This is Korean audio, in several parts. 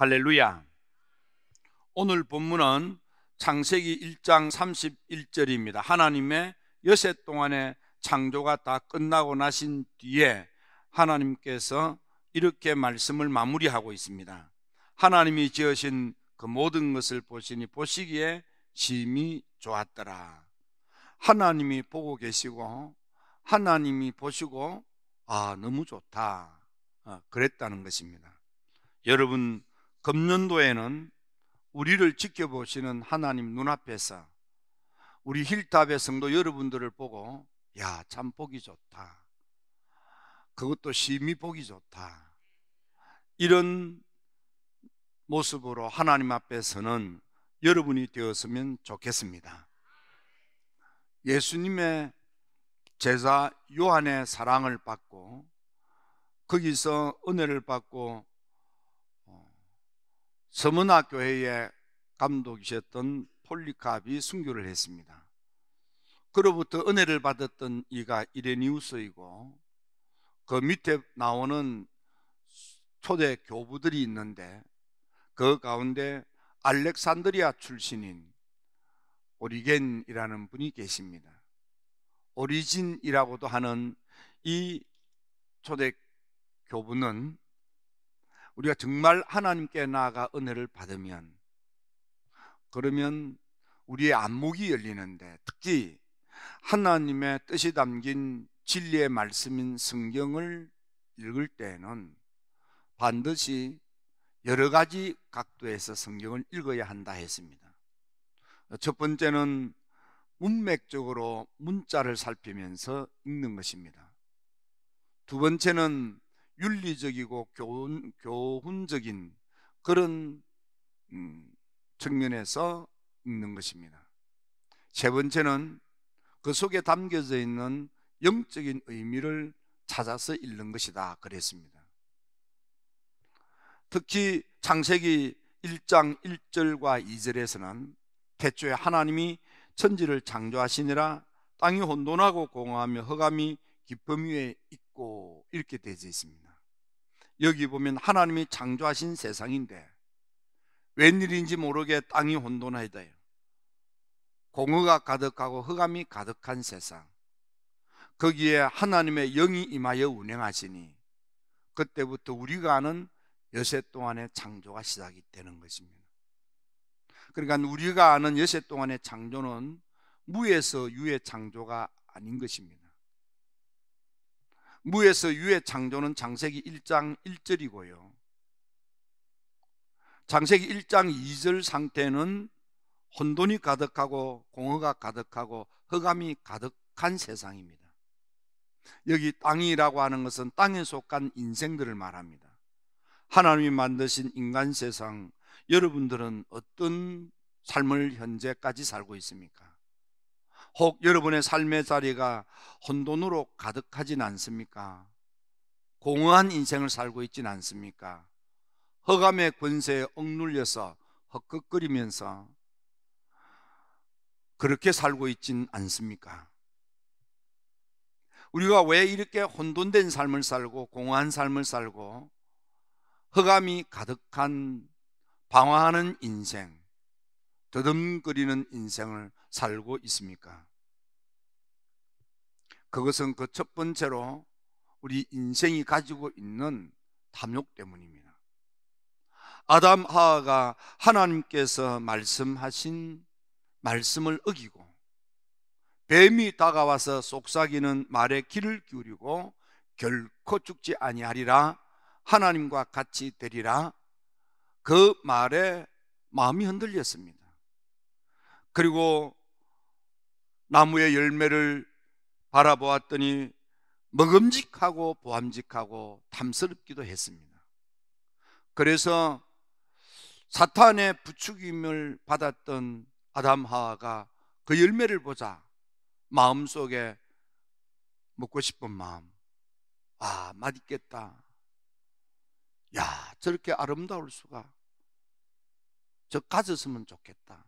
할렐루야. 오늘 본문은 창세기 1장 31절입니다. 하나님의 여세 동안의 창조가 다 끝나고 나신 뒤에 하나님께서 이렇게 말씀을 마무리하고 있습니다. 하나님이 지으신 그 모든 것을 보시기에 심히 좋았더라. 하나님이 보고 계시고 하나님이 보시고 너무 좋다 그랬다는 것입니다. 여러분, 금년도에는 우리를 지켜보시는 하나님 눈앞에서 우리 힐탑의 성도 여러분들을 보고 참 보기 좋다, 그것도 심히 보기 좋다, 이런 모습으로 하나님 앞에서는 여러분이 되었으면 좋겠습니다. 예수님의 제자 요한의 사랑을 받고 거기서 은혜를 받고 서문화 교회의 감독이셨던 폴리캅이 순교를 했습니다. 그로부터 은혜를 받았던 이가 이레니우스이고, 그 밑에 나오는 초대 교부들이 있는데 그 가운데 알렉산드리아 출신인 오리겐이라는 분이 계십니다. 오리진이라고도 하는 이 초대 교부는 우리가 정말 하나님께 나아가 은혜를 받으면, 그러면 우리의 안목이 열리는데, 특히 하나님의 뜻이 담긴 진리의 말씀인 성경을 읽을 때에는 반드시 여러 가지 각도에서 성경을 읽어야 한다 했습니다. 첫 번째는 문맥적으로 문자를 살피면서 읽는 것입니다. 두 번째는 윤리적이고 교훈적인 그런 측면에서 읽는 것입니다. 세 번째는 그 속에 담겨져 있는 영적인 의미를 찾아서 읽는 것이다 그랬습니다. 특히 창세기 1장 1절과 2절에서는 태초에 하나님이 천지를 창조하시니라 땅이 혼돈하고 공허하며 흑암이 깊음 위에 있고, 이렇게 되어 있습니다. 여기 보면 하나님이 창조하신 세상인데 웬일인지 모르게 땅이 혼돈하여요. 공허가 가득하고 흑암이 가득한 세상, 거기에 하나님의 영이 임하여 운행하시니 그때부터 우리가 아는 여세 동안의 창조가 시작이 되는 것입니다. 그러니까 우리가 아는 여세 동안의 창조는 무에서 유의 창조가 아닌 것입니다. 무에서 유의 창조는 창세기 1장 1절이고요 창세기 1장 2절 상태는 혼돈이 가득하고 공허가 가득하고 흑암이 가득한 세상입니다. 여기 땅이라고 하는 것은 땅에 속한 인생들을 말합니다. 하나님이 만드신 인간 세상, 여러분들은 어떤 삶을 현재까지 살고 있습니까? 혹 여러분의 삶의 자리가 혼돈으로 가득하진 않습니까? 공허한 인생을 살고 있진 않습니까? 흑암의 권세에 억눌려서 헛걱거리면서 그렇게 살고 있진 않습니까? 우리가 왜 이렇게 혼돈된 삶을 살고 공허한 삶을 살고 흑암이 가득한 방황하는 인생, 더듬거리는 인생을 살고 있습니까? 그것은 그 첫 번째로 우리 인생이 가지고 있는 탐욕 때문입니다. 아담 하와가 하나님께서 말씀하신 말씀을 어기고 뱀이 다가와서 속삭이는 말에 귀를 기울이고 결코 죽지 아니하리라, 하나님과 같이 되리라, 그 말에 마음이 흔들렸습니다. 그리고 나무의 열매를 바라보았더니 먹음직하고 보암직하고 탐스럽기도 했습니다. 그래서 사탄의 부추김을 받았던 아담 하와가 그 열매를 보자 마음속에 먹고 싶은 마음, 맛있겠다, 저렇게 아름다울 수가, 저 가졌으면 좋겠다,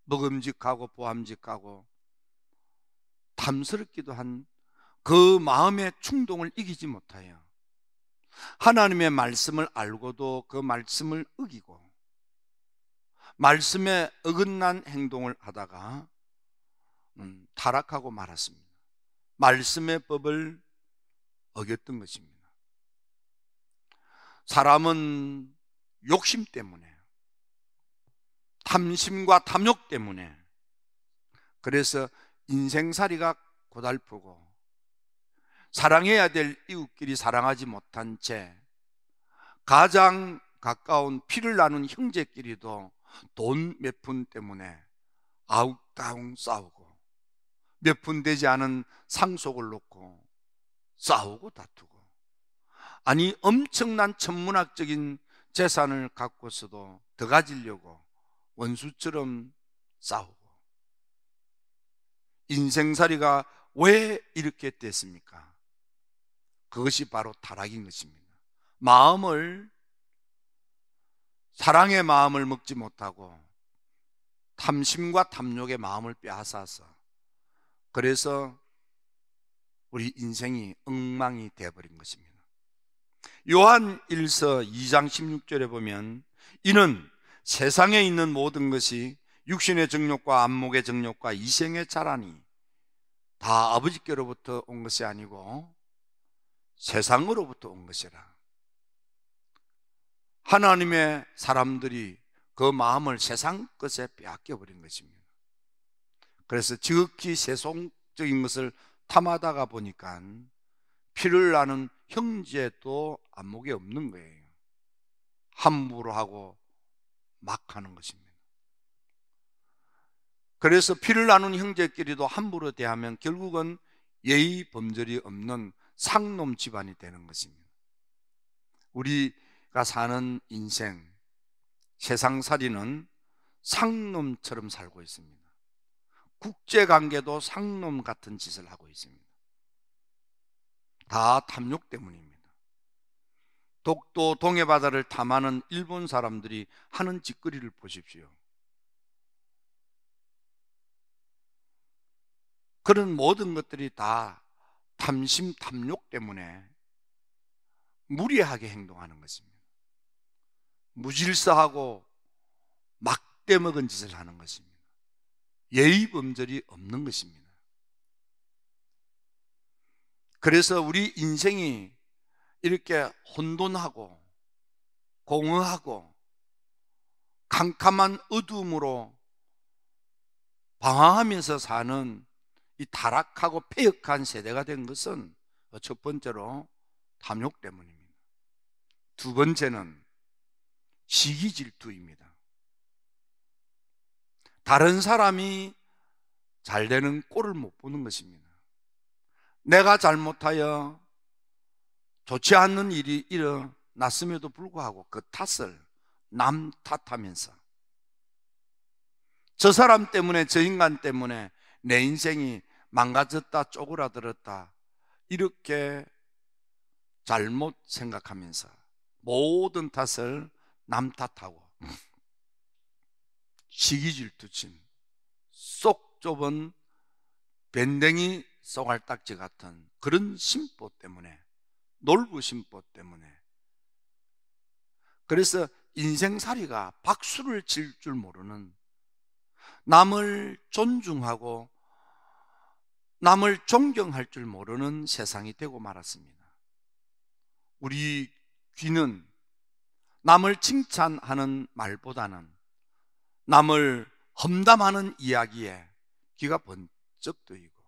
먹음직하고 보암직하고 탐스럽기도 한 그 마음의 충동을 이기지 못하여 하나님의 말씀을 알고도 그 말씀을 어기고 말씀에 어긋난 행동을 하다가 타락하고 말았습니다. 말씀의 법을 어겼던 것입니다. 사람은 욕심 때문에, 탐심과 탐욕 때문에, 그래서 인생살이가 고달프고 사랑해야 될 이웃끼리 사랑하지 못한 채 가장 가까운 피를 나눈 형제끼리도 돈 몇 푼 때문에 아웅다웅 싸우고 몇 푼 되지 않은 상속을 놓고 싸우고 다투고, 아니 엄청난 천문학적인 재산을 갖고서도 더 가지려고 원수처럼 싸우고, 인생살이가 왜 이렇게 됐습니까? 그것이 바로 타락인 것입니다. 사랑의 마음을 먹지 못하고 탐심과 탐욕의 마음을 빼앗아서, 그래서 우리 인생이 엉망이 되어버린 것입니다. 요한 1서 2장 16절에 보면 이는 세상에 있는 모든 것이 육신의 정욕과 안목의 정욕과 이생의 자라니 다 아버지께로부터 온 것이 아니고 세상으로부터 온 것이라. 하나님의 사람들이 그 마음을 세상 것에 빼앗겨 버린 것입니다. 그래서 지극히 세속적인 것을 탐하다가 보니까 피를 나는 형제도 안목에 없는 거예요. 함부로 하고 막 하는 것입니다. 그래서 피를 나눈 형제끼리도 함부로 대하면 결국은 예의 범절이 없는 상놈 집안이 되는 것입니다. 우리가 사는 인생, 세상살이는 상놈처럼 살고 있습니다. 국제관계도 상놈 같은 짓을 하고 있습니다. 다 탐욕 때문입니다. 독도 동해바다를 탐하는 일본 사람들이 하는 짓거리를 보십시오. 그런 모든 것들이 다 탐심, 탐욕 때문에 무리하게 행동하는 것입니다. 무질서하고 막대먹은 짓을 하는 것입니다. 예의 범절이 없는 것입니다. 그래서 우리 인생이 이렇게 혼돈하고 공허하고 캄캄한 어둠으로 방황하면서 사는 이 타락하고 패역한 세대가 된 것은 첫 번째로 탐욕 때문입니다. 두 번째는 시기 질투입니다. 다른 사람이 잘 되는 꼴을 못 보는 것입니다. 내가 잘못하여 좋지 않는 일이 일어났음에도 불구하고 그 탓을 남 탓하면서 저 사람 때문에, 저 인간 때문에 내 인생이 망가졌다, 쪼그라들었다, 이렇게 잘못 생각하면서 모든 탓을 남 탓하고 시기질투심, 쏙 좁은 밴댕이 쏘갈딱지 같은 그런 심보 때문에, 놀부심보 때문에, 그래서 인생살이가 박수를 칠 줄 모르는, 남을 존중하고 남을 존경할 줄 모르는 세상이 되고 말았습니다. 우리 귀는 남을 칭찬하는 말보다는 남을 험담하는 이야기에 귀가 번쩍 뜨이고,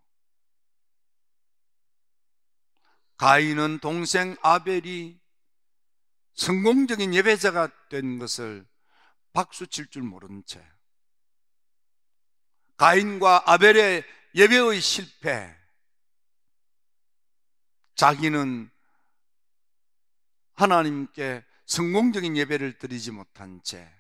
가인은 동생 아벨이 성공적인 예배자가 된 것을 박수칠 줄 모른 채 가인과 아벨의 예배의 실패, 자기는 하나님께 성공적인 예배를 드리지 못한 채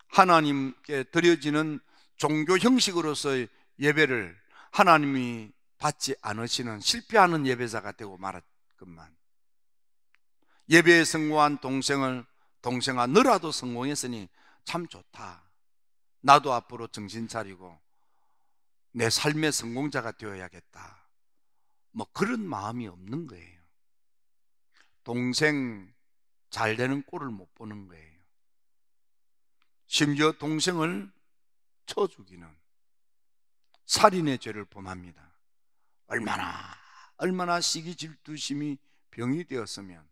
하나님께 드려지는 종교 형식으로서의 예배를 하나님이 받지 않으시는 실패하는 예배자가 되고 말았건만, 예배에 성공한 동생아 너라도 성공했으니 참 좋다, 나도 앞으로 정신 차리고 내 삶의 성공자가 되어야겠다, 뭐 그런 마음이 없는 거예요. 동생 잘 되는 꼴을 못 보는 거예요. 심지어 동생을 쳐 죽이는 살인의 죄를 범합니다. 얼마나 시기 질투심이 병이 되었으면,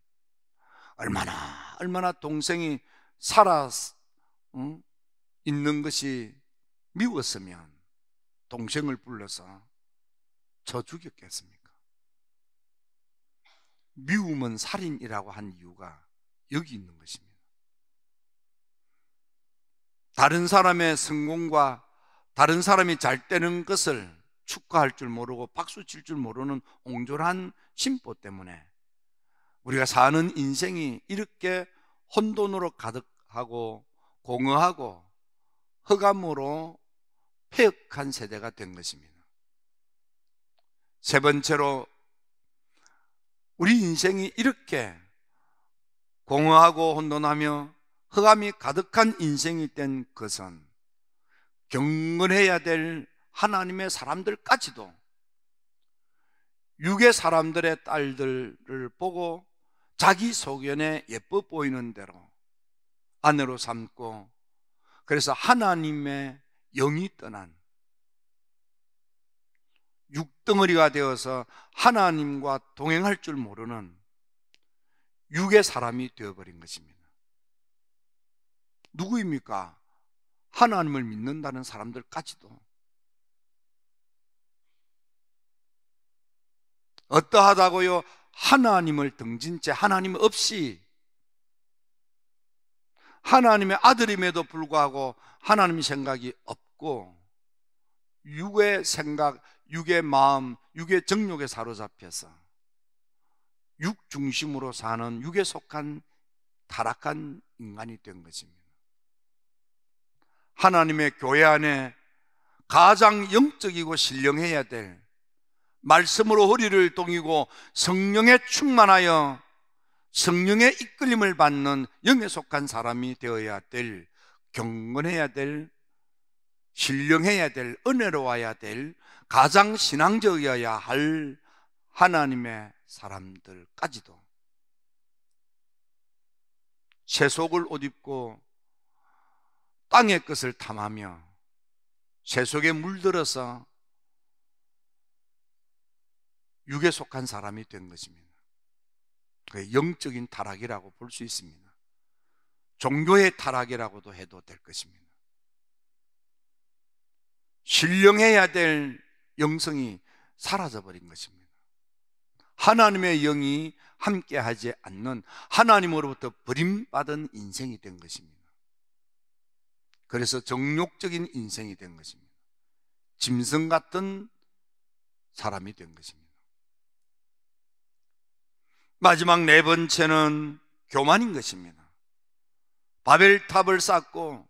얼마나 동생이 살아 있는 것이 미웠으면 동생을 불러서 쳐 죽였겠습니까? 미움은 살인이라고 한 이유가 여기 있는 것입니다. 다른 사람의 성공과 다른 사람이 잘 되는 것을 축하할 줄 모르고 박수 칠 줄 모르는 옹졸한 심보 때문에 우리가 사는 인생이 이렇게 혼돈으로 가득하고 공허하고 흑암으로 폐역한 세대가 된 것입니다. 세 번째로, 우리 인생이 이렇게 공허하고 혼돈하며 흑암이 가득한 인생이 된 것은 경건해야 될 하나님의 사람들까지도 육의 사람들의 딸들을 보고 자기 소견에 예뻐 보이는 대로 아내로 삼고, 그래서 하나님의 영이 떠난 육덩어리가 되어서 하나님과 동행할 줄 모르는 육의 사람이 되어버린 것입니다. 누구입니까? 하나님을 믿는다는 사람들까지도. 어떠하다고요? 하나님을 등진 채 하나님 없이, 하나님의 아들임에도 불구하고 하나님 생각이 없고 육의 생각, 육의 마음, 육의 정욕에 사로잡혀서 육 중심으로 사는 육에 속한 타락한 인간이 된 것입니다. 하나님의 교회 안에 가장 영적이고 신령해야 될, 말씀으로 허리를 동이고 성령에 충만하여 성령의 이끌림을 받는 영에 속한 사람이 되어야 될, 경건해야 될, 신령해야 될, 은혜로워야 될, 가장 신앙적이어야 할 하나님의 사람들까지도 세속을 옷 입고 땅의 것을 탐하며 세속에 물들어서 육에 속한 사람이 된 것입니다. 그게 영적인 타락이라고 볼 수 있습니다. 종교의 타락이라고도 해도 될 것입니다. 신령해야 될 영성이 사라져버린 것입니다. 하나님의 영이 함께하지 않는, 하나님으로부터 버림받은 인생이 된 것입니다. 그래서 정욕적인 인생이 된 것입니다. 짐승 같은 사람이 된 것입니다. 마지막 네 번째는 교만인 것입니다. 바벨탑을 쌓고,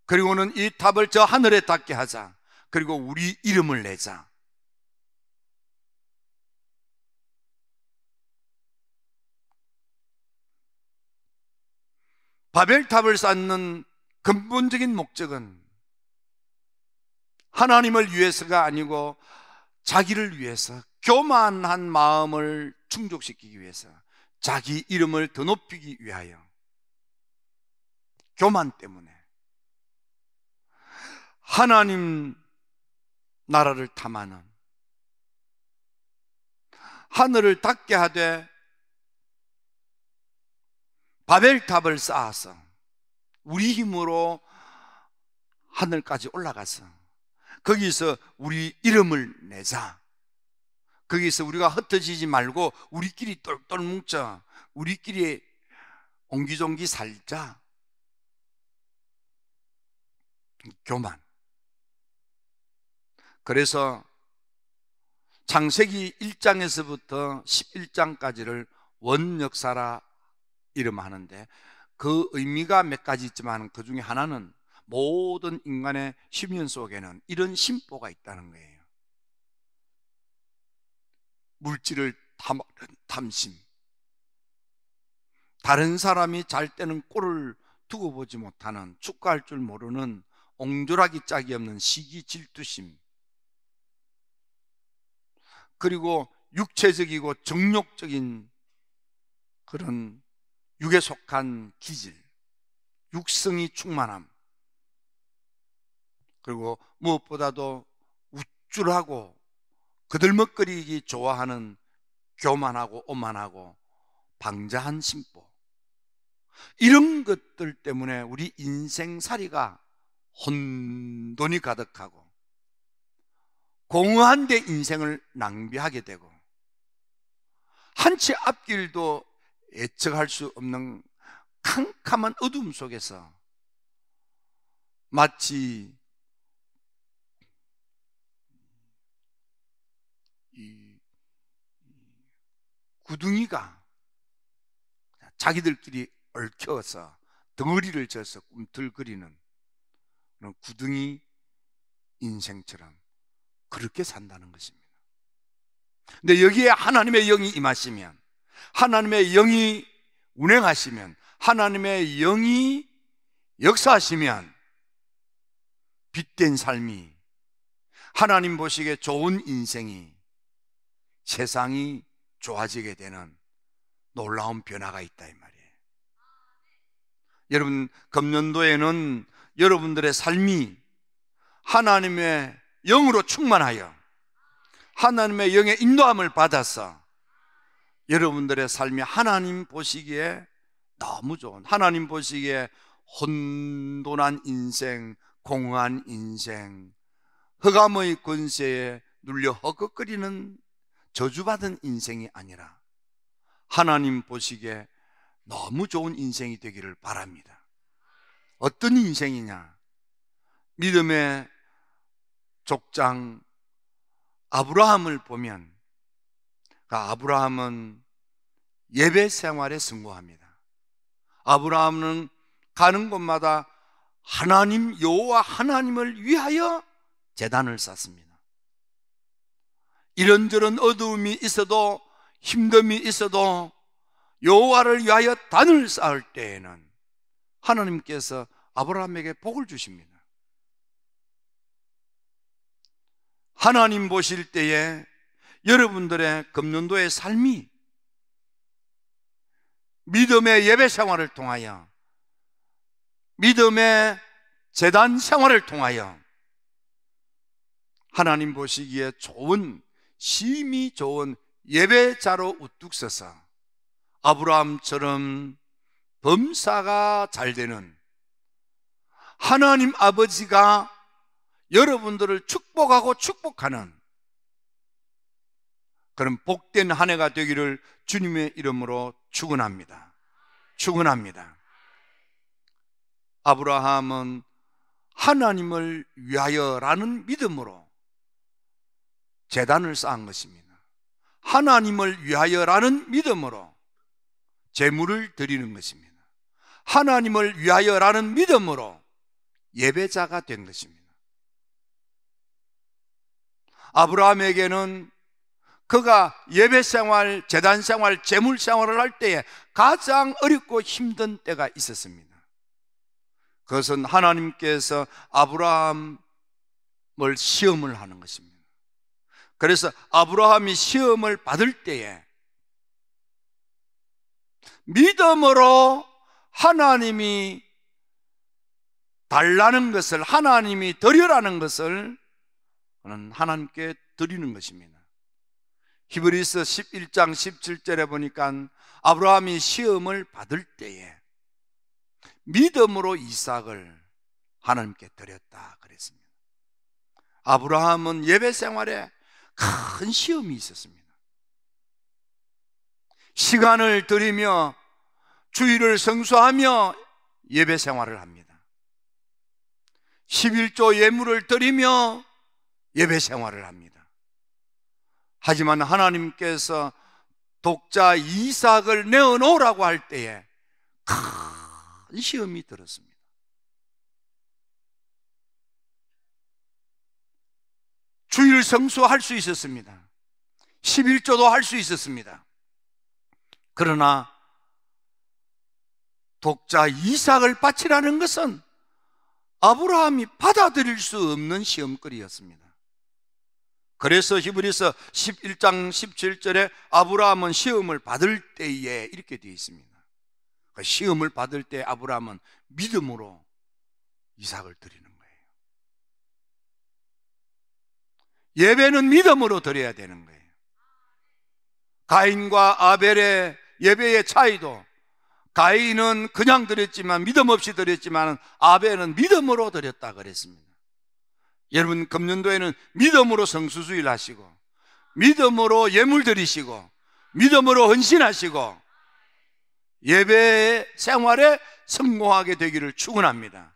그리고는 이 탑을 저 하늘에 닿게 하자, 그리고 우리 이름을 내자. 바벨탑을 쌓는 근본적인 목적은 하나님을 위해서가 아니고 자기를 위해서, 교만한 마음을 충족시키기 위해서, 자기 이름을 더 높이기 위하여, 교만 때문에 하나님 나라를 탐하는, 하늘을 닿게 하되 바벨탑을 쌓아서 우리 힘으로 하늘까지 올라가서 거기서 우리 이름을 내자. 거기서 우리가 흩어지지 말고 우리끼리 똘똘 뭉쳐 우리끼리 옹기종기 살자. 교만. 그래서 창세기 1장에서부터 11장까지를 원역사라 이름하는데, 그 의미가 몇 가지 있지만 그 중에 하나는 모든 인간의 심연 속에는 이런 심보가 있다는 거예요. 물질을 탐하는 탐심, 다른 사람이 잘 때는 꼴을 두고 보지 못하는, 축구할 줄 모르는 옹졸하기 짝이 없는 시기 질투심, 그리고 육체적이고 정욕적인 그런 육에 속한 기질, 육성이 충만함, 그리고 무엇보다도 우쭐하고 그들먹거리기 좋아하는 교만하고 오만하고 방자한 심보, 이런 것들 때문에 우리 인생살이가 혼돈이 가득하고 공허한 데 인생을 낭비하게 되고 한치 앞길도 예측할 수 없는 캄캄한 어둠 속에서 마치 이 구둥이가 자기들끼리 얽혀서 덩어리를 져서 꿈틀거리는 그런 구둥이 인생처럼 그렇게 산다는 것입니다. 근데 여기에 하나님의 영이 임하시면, 하나님의 영이 운행하시면, 하나님의 영이 역사하시면 빛된 삶이, 하나님 보시기에 좋은 인생이, 세상이 좋아지게 되는 놀라운 변화가 있다 이 말이에요. 여러분, 금년도에는 여러분들의 삶이 하나님의 영으로 충만하여 하나님의 영의 인도함을 받아서 여러분들의 삶이 하나님 보시기에 너무 좋은, 하나님 보시기에 혼돈한 인생, 공허한 인생, 흑암의 권세에 눌려 허걱거리는 저주받은 인생이 아니라 하나님 보시기에 너무 좋은 인생이 되기를 바랍니다. 어떤 인생이냐? 믿음의 족장 아브라함을 보면, 그 아브라함은 예배 생활에 성공합니다. 아브라함은 가는 곳마다 하나님, 여호와 하나님을 위하여 제단을 쌓습니다. 이런저런 어두움이 있어도, 힘듦이 있어도 여호와를 위하여 단을 쌓을 때에는 하나님께서 아브라함에게 복을 주십니다. 하나님 보실 때에 여러분들의 금년도의 삶이 믿음의 예배 생활을 통하여, 믿음의 제단 생활을 통하여 하나님 보시기에 좋은, 심히 좋은 예배자로 우뚝 서서 아브라함처럼 범사가 잘 되는, 하나님 아버지가 여러분들을 축복하고 축복하는 그런 복된 한 해가 되기를 주님의 이름으로 축원합니다. 축원합니다. 아브라함은 하나님을 위하여라는 믿음으로 제단을 쌓은 것입니다. 하나님을 위하여라는 믿음으로 제물을 드리는 것입니다. 하나님을 위하여라는 믿음으로 예배자가 된 것입니다. 아브라함에게는 그가 예배생활, 제단생활, 제물생활을 할 때에 가장 어렵고 힘든 때가 있었습니다. 그것은 하나님께서 아브라함을 시험을 하는 것입니다. 그래서 아브라함이 시험을 받을 때에 믿음으로 하나님이 달라는 것을, 하나님이 드리라는 것을 하나님께 드리는 것입니다. 히브리서 11장 17절에 보니까 아브라함이 시험을 받을 때에 믿음으로 이삭을 하나님께 드렸다 그랬습니다. 아브라함은 예배 생활에 큰 시험이 있었습니다. 시간을 들이며 주일을 성수하며 예배 생활을 합니다. 11조 예물을 드리며 예배 생활을 합니다. 하지만 하나님께서 독자 이삭을 내어놓으라고 할 때에 큰 시험이 들었습니다. 주일 성수할 수 있었습니다. 11조도 할 수 있었습니다. 그러나 독자 이삭을 바치라는 것은 아브라함이 받아들일 수 없는 시험거리였습니다. 그래서 히브리서 11장 17절에 아브라함은 시험을 받을 때에 이렇게 되어 있습니다. 그 시험을 받을 때 아브라함은 믿음으로 이삭을 드리는 거예요. 예배는 믿음으로 드려야 되는 거예요. 가인과 아벨의 예배의 차이도, 가인은 그냥 드렸지만, 믿음 없이 드렸지만 아벨은 믿음으로 드렸다 그랬습니다. 여러분, 금년도에는 믿음으로 성수주일 하시고, 믿음으로 예물 드리시고, 믿음으로 헌신하시고, 예배 생활에 성공하게 되기를 축원합니다.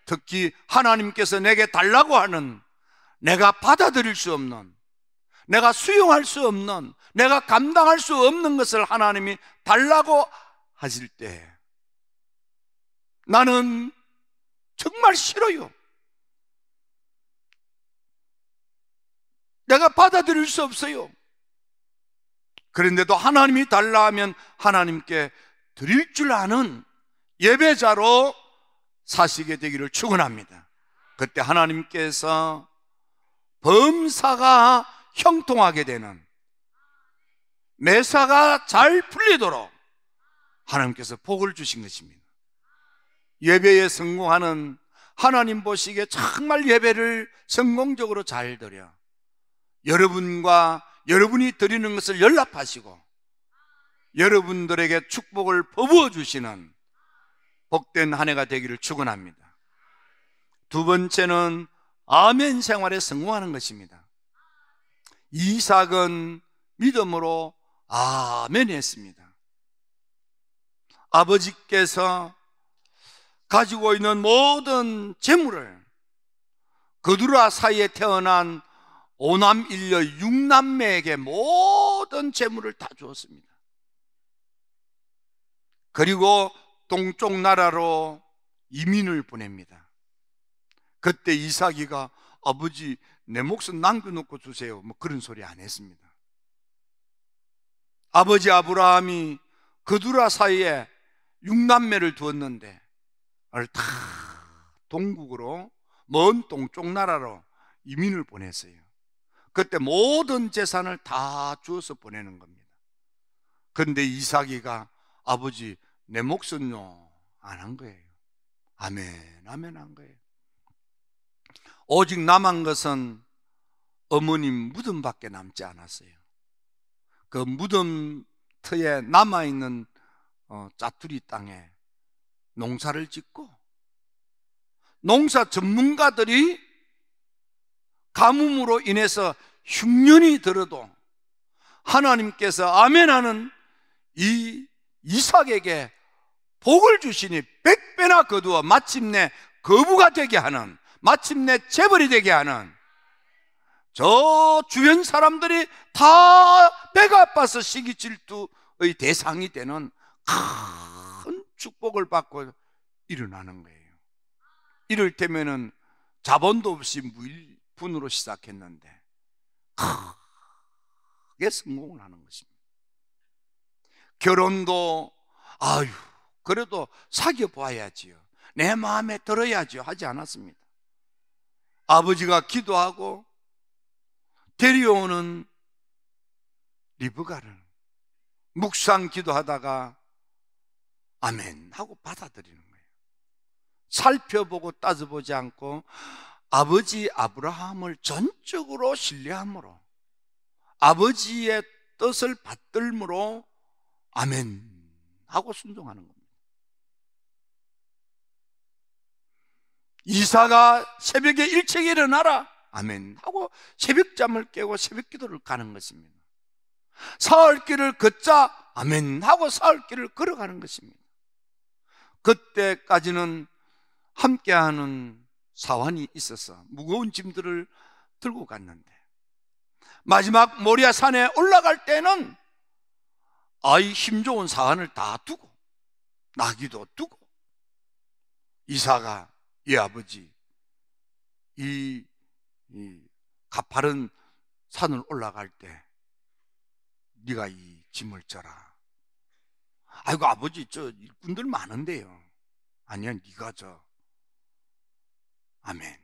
특히 하나님께서 내게 달라고 하는, 내가 받아들일 수 없는, 내가 수용할 수 없는, 내가 감당할 수 없는 것을 하나님이 달라고 하실 때 나는 정말 싫어요. 내가 받아들일 수 없어요. 그런데도 하나님이 달라 하면 하나님께 드릴 줄 아는 예배자로 사시게 되기를 축원합니다. 그때 하나님께서 범사가 형통하게 되는, 매사가 잘 풀리도록 하나님께서 복을 주신 것입니다. 예배에 성공하는, 하나님 보시기에 정말 예배를 성공적으로 잘 드려 여러분과 여러분이 드리는 것을 연락하시고 여러분들에게 축복을 퍼부어 주시는 복된 한 해가 되기를 축원합니다. 두 번째는 아멘 생활에 성공하는 것입니다. 이삭은 믿음으로 아멘 했습니다. 아버지께서 가지고 있는 모든 재물을 그두라 사이에 태어난 5남 1녀 6남매에게 모든 재물을 다 주었습니다. 그리고 동쪽 나라로 이민을 보냅니다. 그때 이삭이가 아버지 내 목숨 남겨놓고 주세요, 뭐 그런 소리 안 했습니다. 아버지 아브라함이 그두라 사이에 6남매를 두었는데 그걸 다 동국으로, 먼 동쪽 나라로 이민을 보냈어요. 그때 모든 재산을 다 주어서 보내는 겁니다. 그런데 이삭이가 아버지 내 목숨요 안 한 거예요. 아멘 아멘 한 거예요. 오직 남은 것은 어머님 무덤밖에 남지 않았어요. 그 무덤터에 남아있는 짜투리 땅에 농사를 짓고, 농사 전문가들이 가뭄으로 인해서 흉년이 들어도 하나님께서 아멘하는 이 이삭에게 복을 주시니 100배나 거두어 마침내 거부가 되게 하는, 마침내 재벌이 되게 하는, 저 주변 사람들이 다 배가 아파서 시기질투의 대상이 되는 큰 축복을 받고 일어나는 거예요. 이를테면은 자본도 없이 무일푼으로 시작했는데 크게 성공을 하는 것입니다. 결혼도 아유 그래도 사귀어 봐야지요, 내 마음에 들어야지요 하지 않았습니다. 아버지가 기도하고 데려오는 리브가를 묵상 기도하다가 아멘 하고 받아들이는 거예요. 살펴보고 따져보지 않고 아버지 아브라함을 전적으로 신뢰함으로, 아버지의 뜻을 받들므로 아멘 하고 순종하는 겁니다. 이사가 새벽에 일찍 일어나라 아멘 하고 새벽잠을 깨고 새벽 기도를 가는 것입니다. 사흘길을 걷자 아멘 하고 사흘길을 걸어가는 것입니다. 그때까지는 함께하는 사환이 있어서 무거운 짐들을 들고 갔는데 마지막 모리아 산에 올라갈 때는 아이 힘 좋은 사환을 다 두고 나귀도 두고 이사가 이 아버지 이 가파른 산을 올라갈 때 네가 이 짐을 져라. 아이고 아버지 저 일꾼들 많은데요. 아니야 네가 져. 아멘.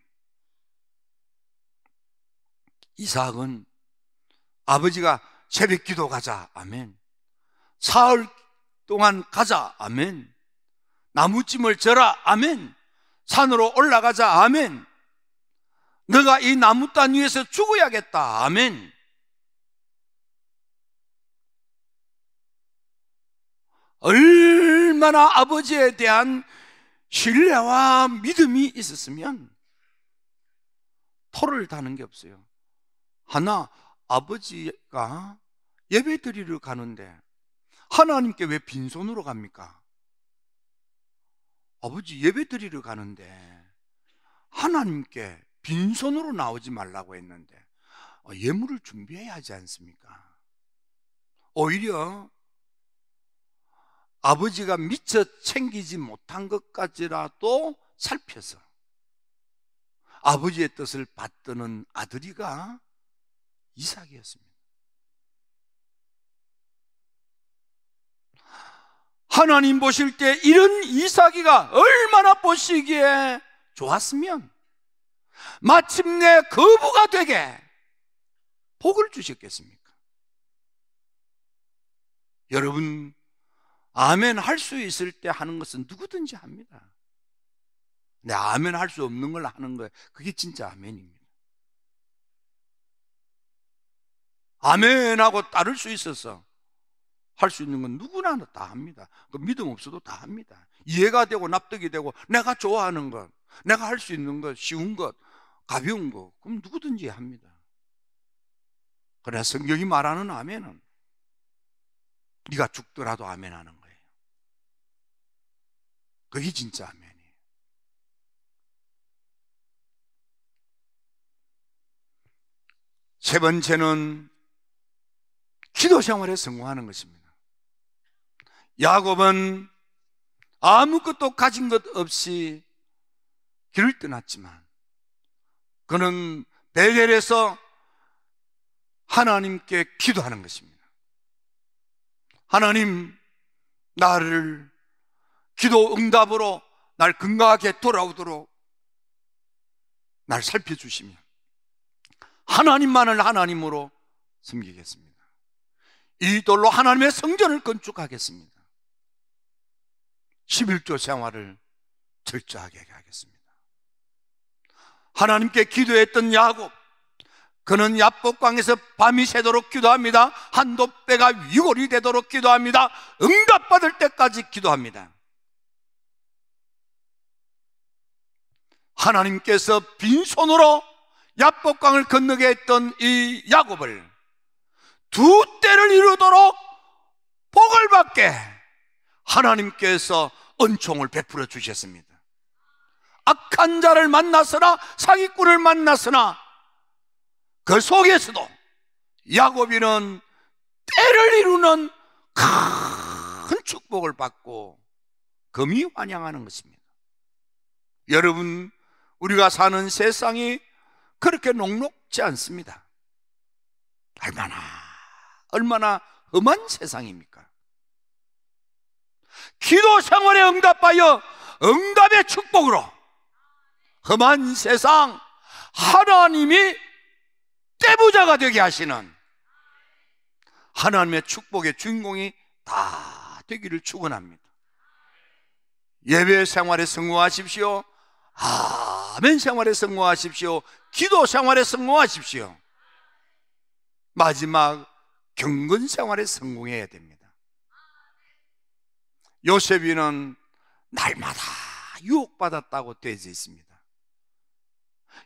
이삭은 아버지가 새벽 기도 가자, 아멘. 사흘 동안 가자, 아멘. 나무찜을 져라, 아멘. 산으로 올라가자, 아멘. 너가 이 나무단 위에서 죽어야겠다, 아멘. 얼마나 아버지에 대한 신뢰와 믿음이 있었으면 토를 다는 게 없어요. 하나, 아버지가 예배 드리러 가는데 하나님께 왜 빈손으로 갑니까? 아버지 예배 드리러 가는데 하나님께 빈손으로 나오지 말라고 했는데 예물을 준비해야 하지 않습니까? 오히려 아버지가 미처 챙기지 못한 것까지라도 살펴서 아버지의 뜻을 받드는 아들이가 이삭이었습니다. 하나님 보실 때 이런 이삭이가 얼마나 보시기에 좋았으면 마침내 거부가 되게 복을 주셨겠습니까? 여러분, 아멘 할 수 있을 때 하는 것은 누구든지 합니다. 근데 아멘 할 수 없는 걸 하는 거예요. 그게 진짜 아멘입니다. 아멘하고 따를 수 있어서 할 수 있는 건 누구나 다 합니다. 그 믿음 없어도 다 합니다. 이해가 되고 납득이 되고 내가 좋아하는 것, 내가 할 수 있는 것, 쉬운 것, 가벼운 것, 그럼 누구든지 합니다. 그러나 성경이 말하는 아멘은 네가 죽더라도 아멘 하는 거예요. 그게 진짜 아멘이에요. 세 번째는 기도 생활에 성공하는 것입니다. 야곱은 아무것도 가진 것 없이 길을 떠났지만 그는 베델에서 하나님께 기도하는 것입니다. 하나님, 나를 기도 응답으로 날 건강하게 돌아오도록 날 살펴주시면 하나님만을 하나님으로 섬기겠습니다. 이 돌로 하나님의 성전을 건축하겠습니다. 11조 생활을 철저하게 하겠습니다. 하나님께 기도했던 야곱, 그는 야복강에서 밤이 새도록 기도합니다. 한돛배가 위골이 되도록 기도합니다. 응답받을 때까지 기도합니다. 하나님께서 빈손으로 야복강을 건너게 했던 이 야곱을 두 때를 이루도록 복을 받게 하나님께서 은총을 베풀어 주셨습니다. 악한 자를 만났으나, 사기꾼을 만났으나 그 속에서도 야곱이는 때를 이루는 큰 축복을 받고 금이 환영하는 것입니다. 여러분, 우리가 사는 세상이 그렇게 녹록지 않습니다. 얼마나 험한 세상입니까? 기도 생활에 응답하여 응답의 축복으로 험한 세상 하나님이 떼부자가 되게 하시는 하나님의 축복의 주인공이 다 되기를 축원합니다. 예배 생활에 성공하십시오. 아멘 생활에 성공하십시오. 기도 생활에 성공하십시오. 마지막 경건 생활에 성공해야 됩니다. 요셉이는 날마다 유혹받았다고 되어져 있습니다.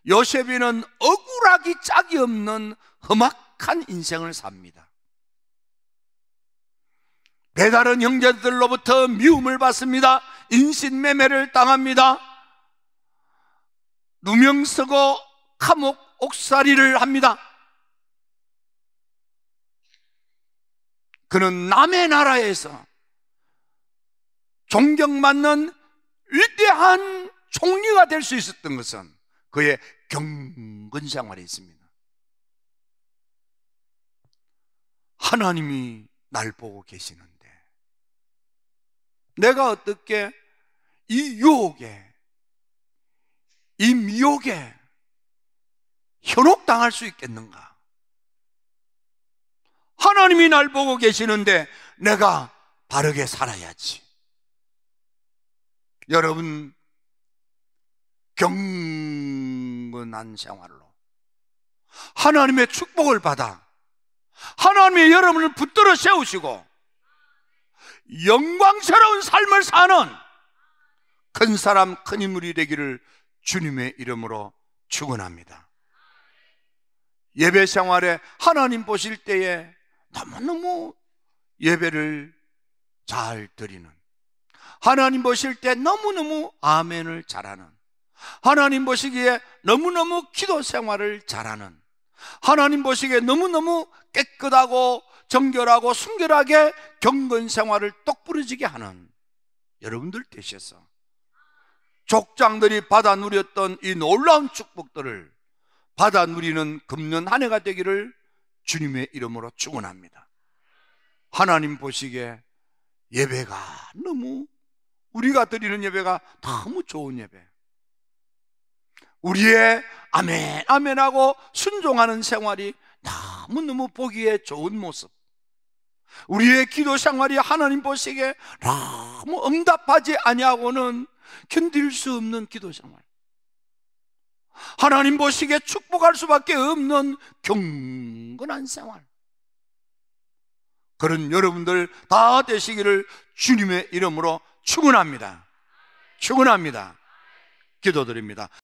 요셉이는 억울하기 짝이 없는 험악한 인생을 삽니다. 배다른 형제들로부터 미움을 받습니다. 인신매매를 당합니다. 누명 쓰고 감옥 옥살이를 합니다. 그는 남의 나라에서 존경받는 위대한 총리가 될 수 있었던 것은 그의 경건 생활에 있습니다. 하나님이 날 보고 계시는데 내가 어떻게 이 유혹에, 이 미혹에 현혹당할 수 있겠는가? 하나님이 날 보고 계시는데 내가 바르게 살아야지. 여러분, 경건한 생활로 하나님의 축복을 받아 하나님의 여러분을 붙들어 세우시고 영광스러운 삶을 사는 큰 사람 큰 인물이 되기를 주님의 이름으로 축원합니다. 예배 생활에 하나님 보실 때에 너무너무 예배를 잘 드리는, 하나님 보실 때 너무너무 아멘을 잘하는, 하나님 보시기에 너무너무 기도 생활을 잘하는, 하나님 보시기에 너무너무 깨끗하고 정결하고 순결하게 경건 생활을 똑부러지게 하는 여러분들 되셔서 족장들이 받아 누렸던 이 놀라운 축복들을 받아 누리는 금년 한 해가 되기를 주님의 이름으로 축원합니다. 하나님 보시기에 예배가 너무, 우리가 드리는 예배가 너무 좋은 예배, 우리의 아멘 아멘하고 순종하는 생활이 너무너무 보기에 좋은 모습, 우리의 기도 생활이 하나님 보시기에 너무 응답하지 아니하고는 견딜 수 없는 기도 생활, 하나님 보시기에 축복할 수밖에 없는 경건한 생활, 그런 여러분들 다 되시기를 주님의 이름으로 축원합니다. 축원합니다. 기도드립니다.